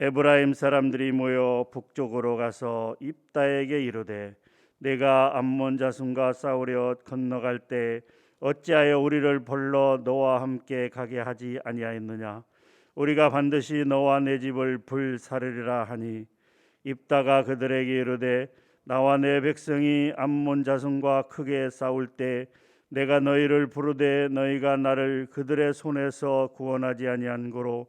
에브라임 사람들이 모여 북쪽으로 가서 입다에게 이르되 내가 암몬 자손과 싸우려 건너갈 때 어찌하여 우리를 벌러 너와 함께 가게 하지 아니하였느냐. 우리가 반드시 너와 내 집을 불사르리라 하니 입다가 그들에게 이르되 나와 내 백성이 암몬 자손과 크게 싸울 때 내가 너희를 부르되 너희가 나를 그들의 손에서 구원하지 아니한 고로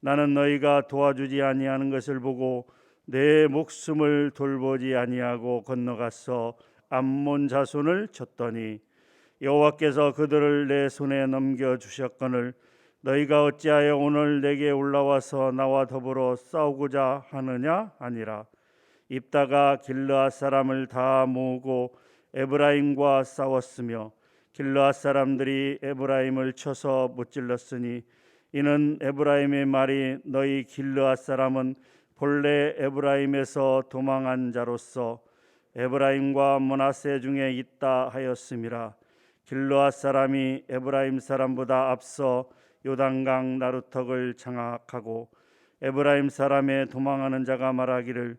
나는 너희가 도와주지 아니하는 것을 보고 내 목숨을 돌보지 아니하고 건너가서 암몬 자손을 쳤더니 여호와께서 그들을 내 손에 넘겨 주셨거늘 너희가 어찌하여 오늘 내게 올라와서 나와 더불어 싸우고자 하느냐 하니라. 입다가 길르앗 사람을 다 모으고 에브라임과 싸웠으며 길르앗 사람들이 에브라임을 쳐서 무찔렀으니 이는 에브라임의 말이 너희 길르앗 사람은 본래 에브라임에서 도망한 자로서 에브라임과 므낫세 중에 있다 하였음이라. 길르앗 사람이 에브라임 사람보다 앞서 요단강 나루턱을 장악하고 에브라임 사람의 도망하는 자가 말하기를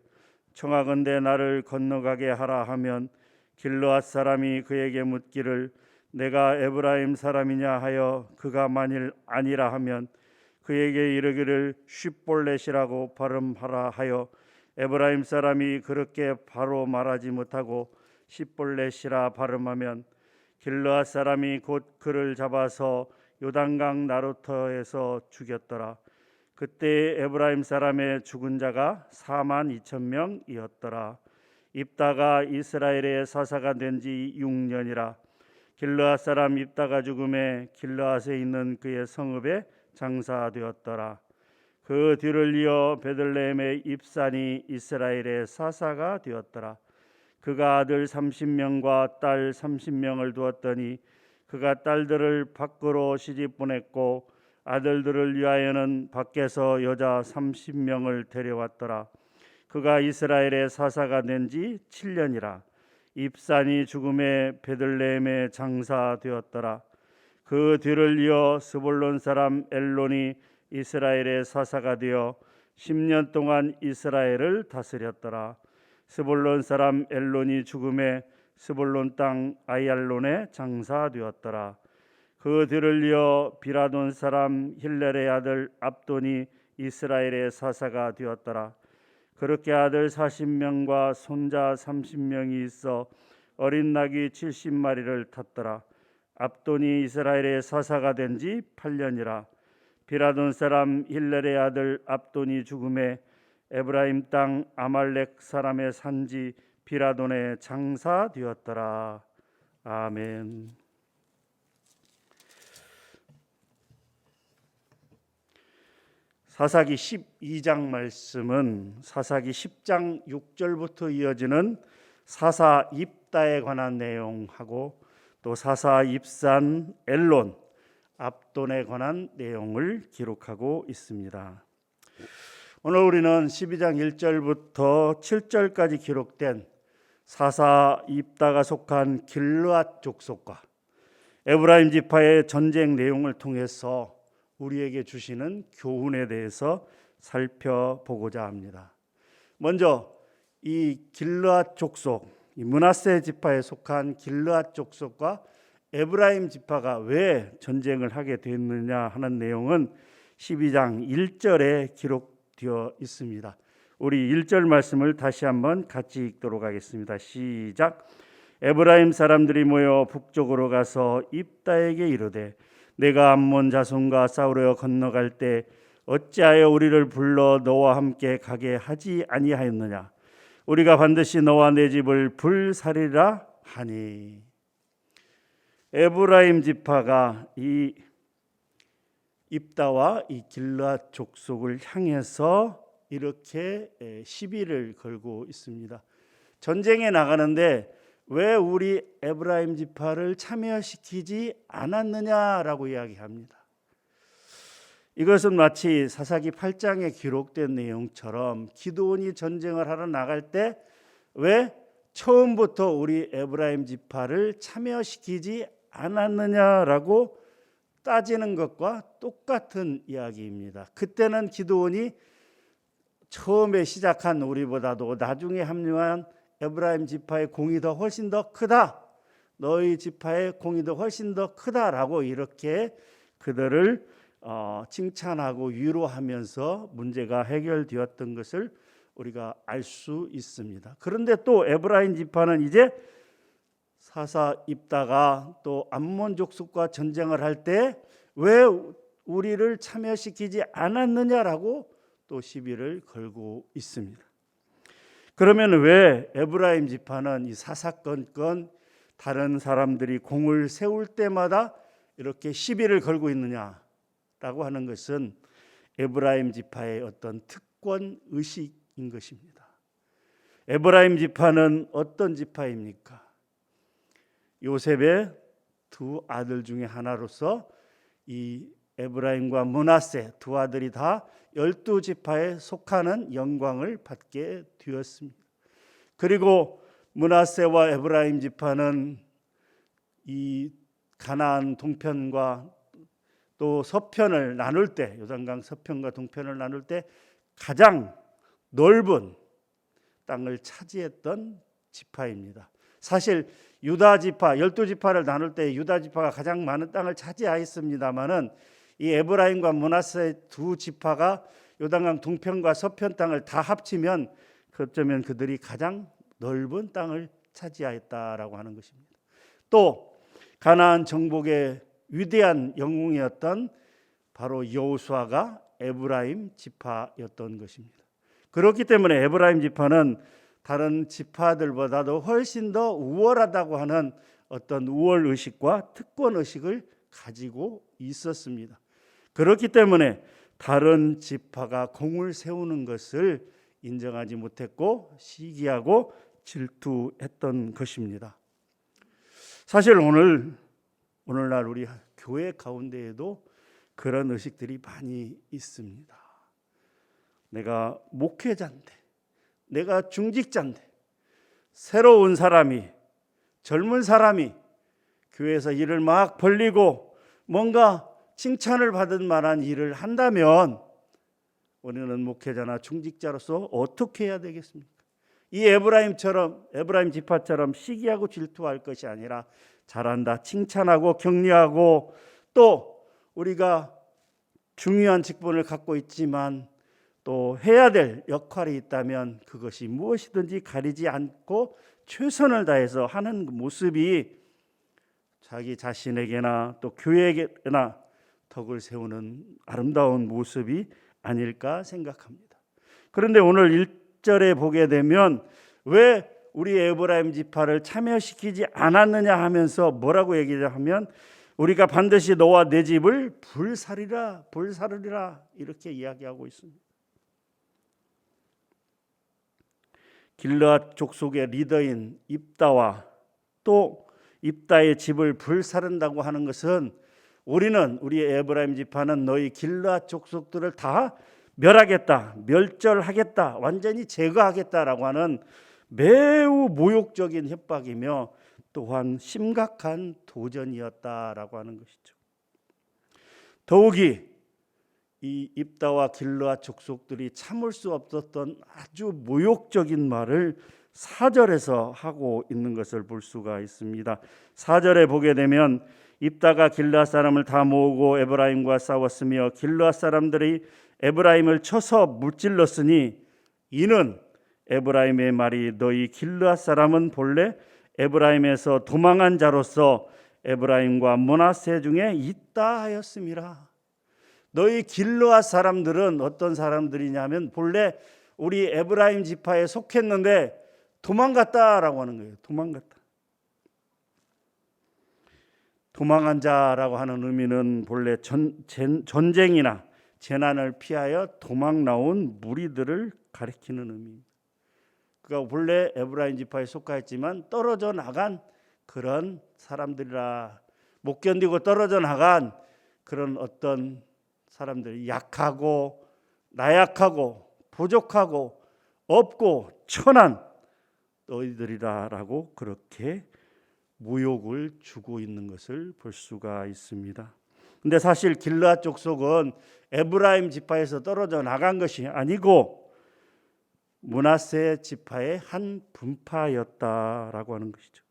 청하건대 나를 건너가게 하라 하면 길르앗 사람이 그에게 묻기를 내가 에브라임 사람이냐 하여 그가 만일 아니라 하면 그에게 이르기를 쉿볼렛이라고 발음하라 하여 에브라임 사람이 그렇게 바로 말하지 못하고 쉿볼렛이라 발음하면 길르앗 사람이 곧 그를 잡아서 요단강 나루터에서 죽였더라. 그때 에브라임 사람의 죽은 자가 42,000명이었더라. 입다가 이스라엘의 사사가 된 지 6년이라. 길르앗 사람 입다가 죽음에 길르앗에 있는 그의 성읍에 장사되었더라. 그 뒤를 이어 베들레헴의 입산이 이스라엘의 사사가 되었더라. 그가 아들 30명과 딸 30명을 두었더니 그가 딸들을 밖으로 시집 보냈고 아들들을 위하여는 밖에서 여자 30명을 데려왔더라. 그가 이스라엘의 사사가 된 지 7년이라. 입산이 죽음에 베들레헴에 장사되었더라. 그 뒤를 이어 스불론 사람 엘론이 이스라엘의 사사가 되어 10년 동안 이스라엘을 다스렸더라. 스불론 사람 엘론이 죽음에 스불론 땅 아얄론에 장사되었더라. 그 뒤를 이어 비라돈 사람 힐렐의 아들 압돈이 이스라엘의 사사가 되었더라. 그렇게 아들 40명과 손자 30명이 있어 어린 낙이 70마리를 탔더라. 압돈이 이스라엘의 사사가 된 지 8년이라. 비라돈 사람 힐렐의 아들 압돈이 죽음에 에브라임 땅 아말렉 사람의 산지 비라돈에 장사되었더라. 아멘. 사사기 12장 말씀은 사사기 10장 6절부터 이어지는 사사 입다에 관한 내용하고 또 사사 입산 엘론 압돈에 관한 내용을 기록하고 있습니다. 오늘 우리는 12장 1절부터 7절까지 기록된 사사 입다가 속한 길르앗 족속과 에브라임 지파의 전쟁 내용을 통해서 우리에게 주시는 교훈에 대해서 살펴보고자 합니다. 먼저 이 길르앗 족속, 이 므낫세 지파에 속한 길르앗 족속과 에브라임 지파가 왜 전쟁을 하게 됐느냐 하는 내용은 12장 1절에 기록되어 있습니다. 우리 1절 말씀을 다시 한번 같이 읽도록 하겠습니다. 시작. 에브라임 사람들이 모여 북쪽으로 가서 입다에게 이르되 내가 암몬 자손과 싸우려 건너갈 때 어찌하여 우리를 불러 너와 함께 가게 하지 아니하였느냐. 우리가 반드시 너와 내 집을 불사리라 하니. 에브라임 지파가 이 입다와 이 길르앗 족속을 향해서 이렇게 시비를 걸고 있습니다. 전쟁에 나가는데 왜 우리 에브라임 지파를 참여시키지 않았느냐라고 이야기합니다. 이것은 마치 사사기 8장에 기록된 내용처럼 기드온이 전쟁을 하러 나갈 때 왜 처음부터 우리 에브라임 지파를 참여시키지 않았느냐라고 따지는 것과 똑같은 이야기입니다. 그때는 기드온이 처음에 시작한 우리보다도 나중에 합류한 에브라임 지파의 공이 더 훨씬 더 크다. 너희 지파의 공이 더 훨씬 더 크다라고 이렇게 그들을 칭찬하고 위로하면서 문제가 해결되었던 것을 우리가 알 수 있습니다. 그런데 또 에브라임 지파는 이제 사사 입다가 또 암몬 족속과 전쟁을 할 때 왜 우리를 참여시키지 않았느냐라고 또 시비를 걸고 있습니다. 그러면 왜 에브라임 지파는 이 사사건건 다른 사람들이 공을 세울 때마다 이렇게 시비를 걸고 있느냐라고 하는 것은 에브라임 지파의 어떤 특권 의식인 것입니다. 에브라임 지파는 어떤 지파입니까? 요셉의 두 아들 중에 하나로서 이 에브라임과 므낫세 두 아들이 다 12지파에 속하는 영광을 받게 되었습니다. 그리고 므낫세와 에브라임 지파는 이 가나안 동편과 또 서편을 나눌 때, 요단강 서편과 동편을 나눌 때 가장 넓은 땅을 차지했던 지파입니다. 사실 유다 지파 12지파를 나눌 때 유다 지파가 가장 많은 땅을 차지하였습니다마는 이 에브라임과 므낫세 두 지파가 요단강 동편과 서편 땅을 다 합치면 어쩌면 그들이 가장 넓은 땅을 차지하였다라고 하는 것입니다. 또 가나안 정복의 위대한 영웅이었던 바로 여호수아가 에브라임 지파였던 것입니다. 그렇기 때문에 에브라임 지파는 다른 지파들보다도 훨씬 더 우월하다고 하는 어떤 우월 의식과 특권 의식을 가지고 있었습니다. 그렇기 때문에 다른 지파가 공을 세우는 것을 인정하지 못했고 시기하고 질투했던 것입니다. 사실 오늘날 우리 교회 가운데에도 그런 의식들이 많이 있습니다. 내가 목회자인데, 내가 중직자인데, 새로운 사람이, 젊은 사람이 교회에서 일을 막 벌리고 뭔가 칭찬을 받을 만한 일을 한다면 우리는 목회자나 중직자로서 어떻게 해야 되겠습니까? 이 에브라임 지파처럼 시기하고 질투할 것이 아니라 잘한다, 칭찬하고 격려하고, 또 우리가 중요한 직분을 갖고 있지만 또 해야 될 역할이 있다면 그것이 무엇이든지 가리지 않고 최선을 다해서 하는 모습이 자기 자신에게나 또 교회에게나 덕을 세우는 아름다운 모습이 아닐까 생각합니다. 그런데 오늘 1절에 보게 되면 왜 우리 에브라임 지파를 참여시키지 않았느냐 하면서 뭐라고 얘기하면 우리가 반드시 너와 내 집을 불사르리라 이렇게 이야기하고 있습니다. 길르앗 족속의 리더인 입다와 또 입다의 집을 불사른다고 하는 것은 우리 에브라임 지파는 너희 길르앗 족속들을 다 멸하겠다, 멸절하겠다, 완전히 제거하겠다라고 하는 매우 모욕적인 협박이며 또한 심각한 도전이었다라고 하는 것이죠. 더욱이 이 입다와 길르앗 족속들이 참을 수 없었던 아주 모욕적인 말을 4절에서 하고 있는 것을 볼 수가 있습니다. 4절에 보게 되면 입다가 길르앗 사람을 다 모으고 에브라임과 싸웠으며 길르앗 사람들이 에브라임을 쳐서 무찔렀으니 이는 에브라임의 말이 너희 길르앗 사람은 본래 에브라임에서 도망한 자로서 에브라임과 므낫세 중에 있다 하였음이라. 너희 길르앗 사람들은 어떤 사람들이냐면 본래 우리 에브라임 지파에 속했는데 도망갔다라고 하는 거예요. 도망한 자라고 하는 의미는 본래 전쟁이나 재난을 피하여 도망 나온 무리들을 가리키는 의미입니다. 그러니까 본래 에브라임 지파에 속하였지만 떨어져 나간 그런 사람들이라, 못 견디고 떨어져 나간 그런 어떤 사람들이 약하고 나약하고 부족하고 없고 천한 너희들이라라고 그렇게 모욕을 주고 있는 것을 볼 수가 있습니다. 근데 사실 길르앗 족속은 에브라임 지파에서 떨어져 나간 것이 아니고 므낫세 지파의 한 분파였다라고 하는 것이죠.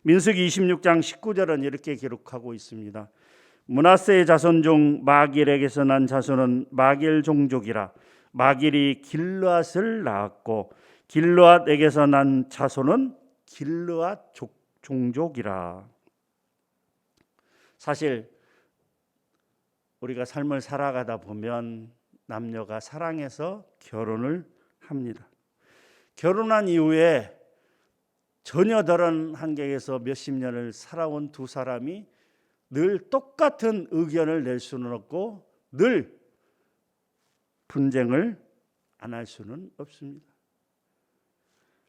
민수기 26장 19절은 이렇게 기록하고 있습니다. 므낫세의 자손 중 마길에게서 난 자손은 마길 종족이라. 마길이 길르앗을 낳았고 길르앗에게서 난 자손은 길르앗 종족이라. 사실 우리가 삶을 살아가다 보면 남녀가 사랑해서 결혼을 합니다. 결혼한 이후에 전혀 다른 환경에서 몇십 년을 살아온 두 사람이 늘 똑같은 의견을 낼 수는 없고 늘 분쟁을 안 할 수는 없습니다.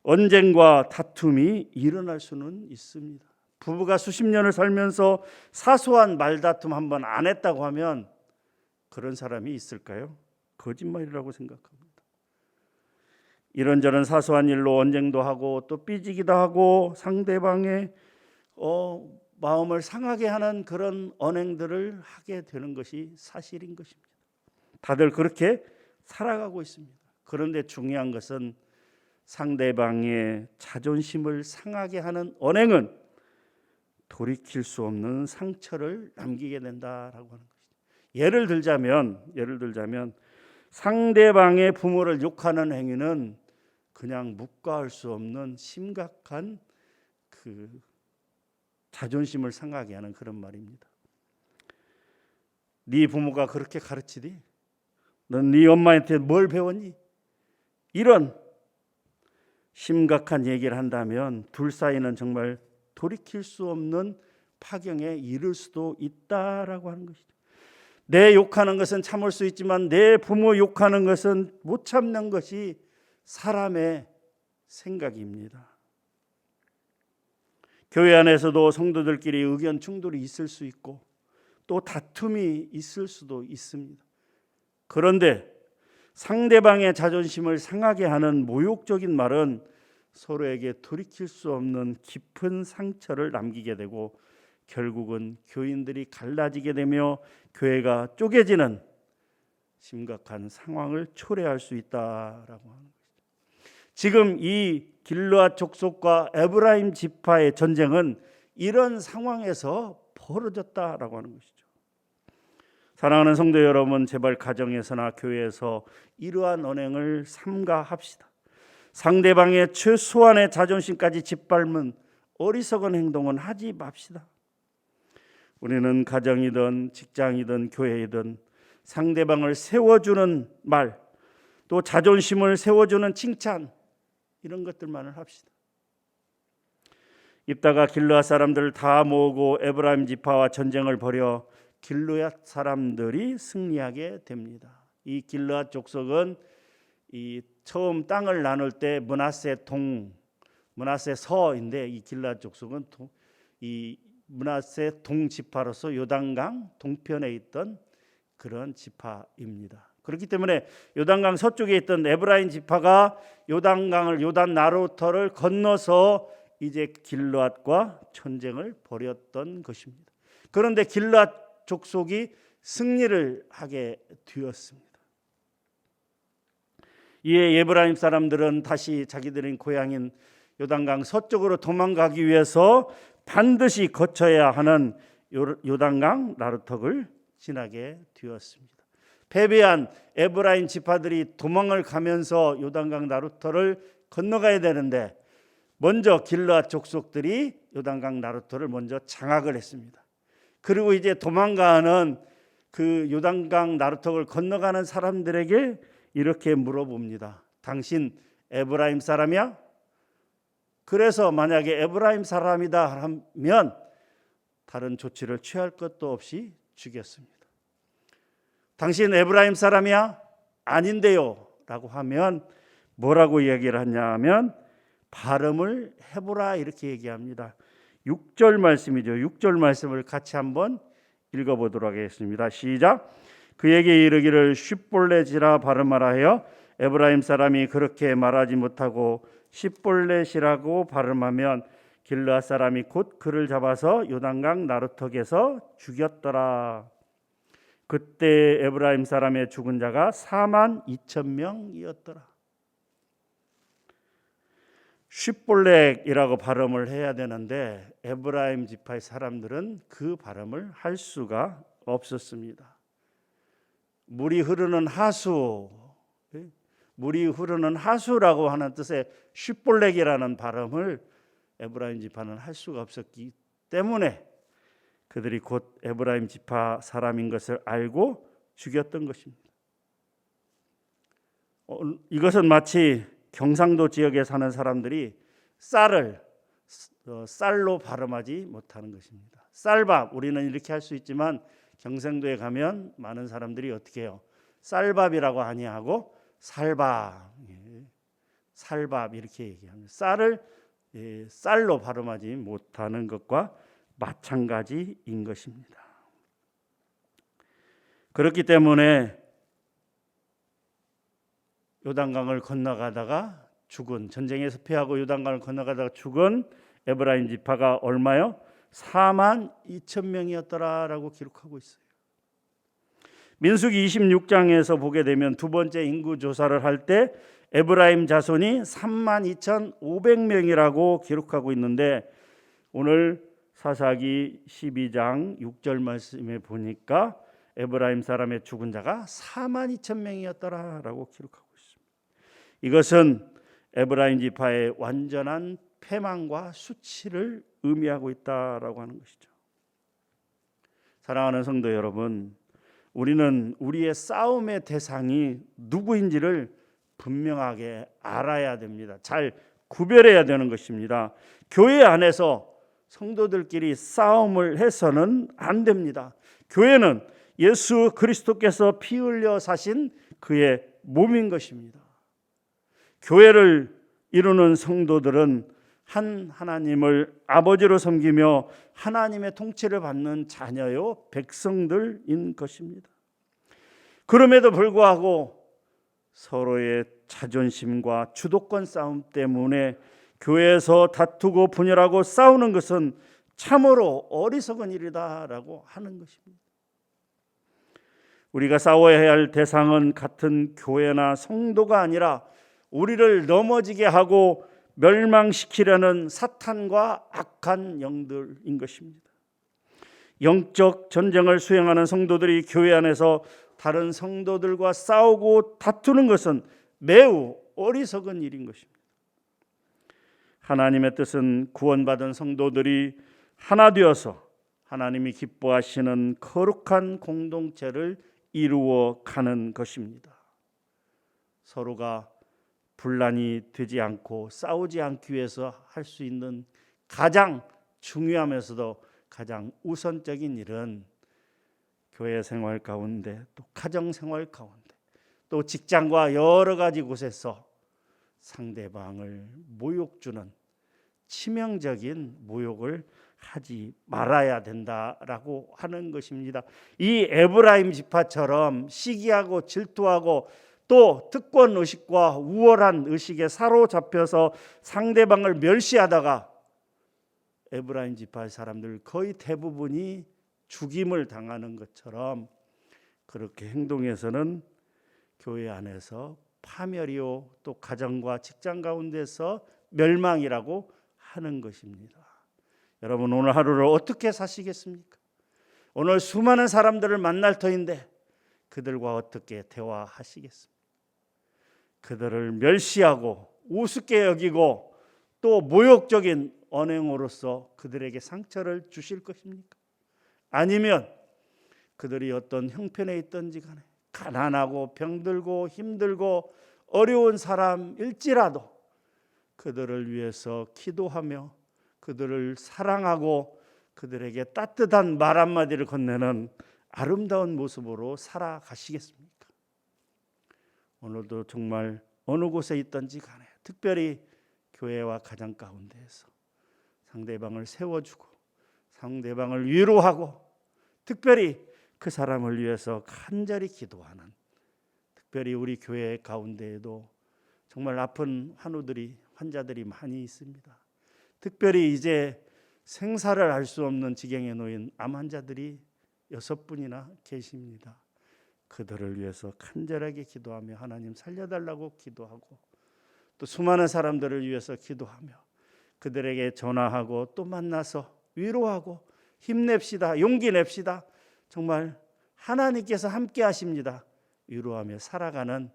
언쟁과 다툼이 일어날 수는 있습니다. 부부가 수십 년을 살면서 사소한 말다툼 한번 안 했다고 하면 그런 사람이 있을까요? 거짓말이라고 생각합니다. 이런저런 사소한 일로 언쟁도 하고 또 삐지기도 하고 상대방의 마음을 상하게 하는 그런 언행들을 하게 되는 것이 사실인 것입니다. 다들 그렇게 살아가고 있습니다. 그런데 중요한 것은 상대방의 자존심을 상하게 하는 언행은 돌이킬 수 없는 상처를 남기게 된다라고 하는 것이죠. 예를 들자면 상대방의 부모를 욕하는 행위는 그냥 묵과할 수 없는 심각한 그 자존심을 상하게 하는 그런 말입니다. 네 부모가 그렇게 가르치디? 넌 네 엄마한테 뭘 배웠니? 이런 심각한 얘기를 한다면 둘 사이는 정말 돌이킬 수 없는 파경에 이를 수도 있다라고 하는 것이죠. 내 욕하는 것은 참을 수 있지만 내 부모 욕하는 것은 못 참는 것이 사람의 생각입니다. 교회 안에서도 성도들끼리 의견 충돌이 있을 수 있고 또 다툼이 있을 수도 있습니다. 그런데 상대방의 자존심을 상하게 하는 모욕적인 말은 서로에게 돌이킬 수 없는 깊은 상처를 남기게 되고 결국은 교인들이 갈라지게 되며 교회가 쪼개지는 심각한 상황을 초래할 수 있다라고 하는 것이죠. 지금 이 길르앗 족속과 에브라임 지파의 전쟁은 이런 상황에서 벌어졌다라고 하는 것이죠. 사랑하는 성도 여러분, 제발 가정에서나 교회에서 이러한 언행을 삼가합시다. 상대방의 최소한의 자존심까지 짓밟는 어리석은 행동은 하지 맙시다. 우리는 가정이든 직장이든 교회이든 상대방을 세워주는 말, 또 자존심을 세워주는 칭찬, 이런 것들만을 합시다. 입다가 길르앗 사람들을 다 모으고 에브라임 지파와 전쟁을 벌여 길르앗 사람들이 승리하게 됩니다. 이 길르앗 족속은 이 처음 땅을 나눌 때 므낫세 서인데 이 길르앗 족속은 이 므낫세 동 지파로서 요단강 동편에 있던 그런 지파입니다. 그렇기 때문에 요단강 서쪽에 있던 에브라임 지파가 요단강을 요단 나루터를 건너서 이제 길르앗과 전쟁을 벌였던 것입니다. 그런데 길르앗 족속이 승리를 하게 되었습니다. 이에 에브라임 사람들은 다시 자기들의 고향인 요단강 서쪽으로 도망가기 위해서 반드시 거쳐야 하는 요단강 나루턱을 지나게 되었습니다. 패배한 에브라임 지파들이 도망을 가면서 요단강 나루터를 건너가야 되는데 먼저 길르앗 족속들이 요단강 나루터를 먼저 장악을 했습니다. 그리고 이제 도망가는 그 요단강 나루턱을 건너가는 사람들에게 이렇게 물어봅니다. 당신 에브라임 사람이야? 그래서 만약에 에브라임 사람이다 하면 다른 조치를 취할 것도 없이 죽였습니다. 당신 에브라임 사람이야? 아닌데요 라고 하면 뭐라고 이야기를 하냐면 발음을 해보라 이렇게 얘기합니다. 6절 말씀이죠. 6절 말씀을 같이 한번 읽어보도록 하겠습니다. 시작. 그에게 이르기를 쉿볼렛이라 발음하라 하여 에브라임 사람이 그렇게 말하지 못하고 쉿볼렛이라고 발음하면 길르앗 사람이 곧 그를 잡아서 요단강 나루턱에서 죽였더라. 그때 에브라임 사람의 죽은 자가 42,000명이었더라. 쉽볼렉이라고 발음을 해야 되는데 에브라임 지파의 사람들은 그 발음을 할 수가 없었습니다. 물이 흐르는 하수, 물이 흐르는 하수라고 하는 뜻의 쉽볼렉이라는 발음을 에브라임 지파는 할 수가 없었기 때문에 그들이 곧 에브라임 지파 사람인 것을 알고 죽였던 것입니다. 이것은 마치 경상도 지역에 사는 사람들이 쌀을 쌀로 발음하지 못하는 것입니다. 쌀밥, 우리는 이렇게 할 수 있지만 경상도에 가면 많은 사람들이 어떻게 해요? 쌀밥이라고 아니하고 살밥, 살밥 이렇게 얘기합니다. 쌀을 쌀로 발음하지 못하는 것과 마찬가지인 것입니다. 그렇기 때문에 요단강을 건너가다가 죽은, 전쟁에서 패하고 요단강을 건너가다가 죽은 에브라임 지파가 얼마요? 42,000명이었더라라고 기록하고 있어요. 민수기 26장에서 보게 되면 두 번째 인구 조사를 할 때 에브라임 자손이 32,500명이라고 기록하고 있는데 오늘 사사기 12장 6절 말씀에 보니까 에브라임 사람의 죽은 자가 42,000명이었더라라고 기록하고 있습니다. 이것은 에브라임 지파의 완전한 패망과 수치를 의미하고 있다라고 하는 것이죠. 사랑하는 성도 여러분, 우리는 우리의 싸움의 대상이 누구인지를 분명하게 알아야 됩니다. 잘 구별해야 되는 것입니다. 교회 안에서 성도들끼리 싸움을 해서는 안 됩니다. 교회는 예수 그리스도께서 피 흘려 사신 그의 몸인 것입니다. 교회를 이루는 성도들은 한 하나님을 아버지로 섬기며 하나님의 통치를 받는 자녀요 백성들인 것입니다. 그럼에도 불구하고 서로의 자존심과 주도권 싸움 때문에 교회에서 다투고 분열하고 싸우는 것은 참으로 어리석은 일이다라고 하는 것입니다. 우리가 싸워야 할 대상은 같은 교회나 성도가 아니라 우리를 넘어지게 하고 멸망시키려는 사탄과 악한 영들인 것입니다. 영적 전쟁을 수행하는 성도들이 교회 안에서 다른 성도들과 싸우고 다투는 것은 매우 어리석은 일인 것입니다. 하나님의 뜻은 구원받은 성도들이 하나 되어서 하나님이 기뻐하시는 거룩한 공동체를 이루어 가는 것입니다. 서로가 분란이 되지 않고 싸우지 않기 위해서 할 수 있는 가장 중요하면서도 가장 우선적인 일은 교회 생활 가운데 또 가정 생활 가운데 또 직장과 여러 가지 곳에서 상대방을 모욕 주는 치명적인 모욕을 하지 말아야 된다라고 하는 것입니다. 이 에브라임 지파처럼 시기하고 질투하고 또 특권 의식과 우월한 의식에 사로잡혀서 상대방을 멸시하다가 에브라임 지파의 사람들 거의 대부분이 죽임을 당하는 것처럼 그렇게 행동해서는 교회 안에서 파멸이요 또 가정과 직장 가운데서 멸망이라고 하는 것입니다. 여러분 오늘 하루를 어떻게 사시겠습니까? 오늘 수많은 사람들을 만날 터인데 그들과 어떻게 대화하시겠습니까? 그들을 멸시하고 우습게 여기고 또 모욕적인 언행으로서 그들에게 상처를 주실 것입니까? 아니면 그들이 어떤 형편에 있든지 간에 가난하고 병들고 힘들고 어려운 사람일지라도 그들을 위해서 기도하며 그들을 사랑하고 그들에게 따뜻한 말 한마디를 건네는 아름다운 모습으로 살아가시겠습니까? 오늘도 정말 어느 곳에 있든지 간에 특별히 교회와 가정 가운데에서 상대방을 세워주고 상대방을 위로하고 특별히 그 사람을 위해서 간절히 기도하는 특별히 우리 교회 가운데에도 정말 아픈 환자들이 많이 있습니다. 특별히 이제 생사를 알 수 없는 지경에 놓인 암 환자들이 6분이나 계십니다. 그들을 위해서 간절하게 기도하며 하나님 살려달라고 기도하고 또 수많은 사람들을 위해서 기도하며 그들에게 전화하고 또 만나서 위로하고 힘냅시다. 용기 냅시다. 정말 하나님께서 함께 하십니다. 위로하며 살아가는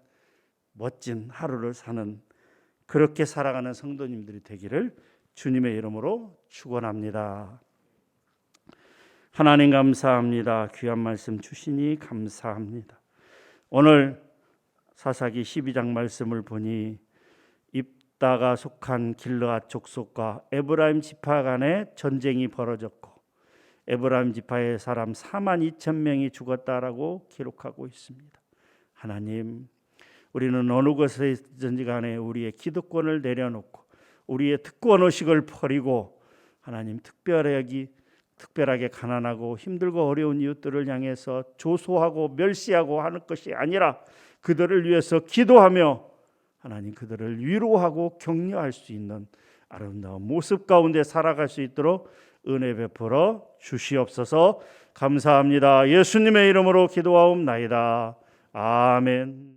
멋진 하루를 사는 그렇게 살아가는 성도님들이 되기를 주님의 이름으로 축원합니다. 하나님 감사합니다. 귀한 말씀 주시니 감사합니다. 오늘 사사기 12장 말씀을 보니 입다가 속한 길르앗 족속과 에브라임 지파 간에 전쟁이 벌어졌고 에브라임 지파의 사람 42,000명이 죽었다라고 기록하고 있습니다. 하나님, 우리는 어느 곳에든지 간에 우리의 기득권을 내려놓고 우리의 특권 의식을 버리고 하나님 특별하게 가난하고 힘들고 어려운 이웃들을 향해서 조소하고 멸시하고 하는 것이 아니라 그들을 위해서 기도하며 하나님 그들을 위로하고 격려할 수 있는 아름다운 모습 가운데 살아갈 수 있도록 은혜 베풀어 주시옵소서. 감사합니다. 예수님의 이름으로 기도하옵나이다. 아멘.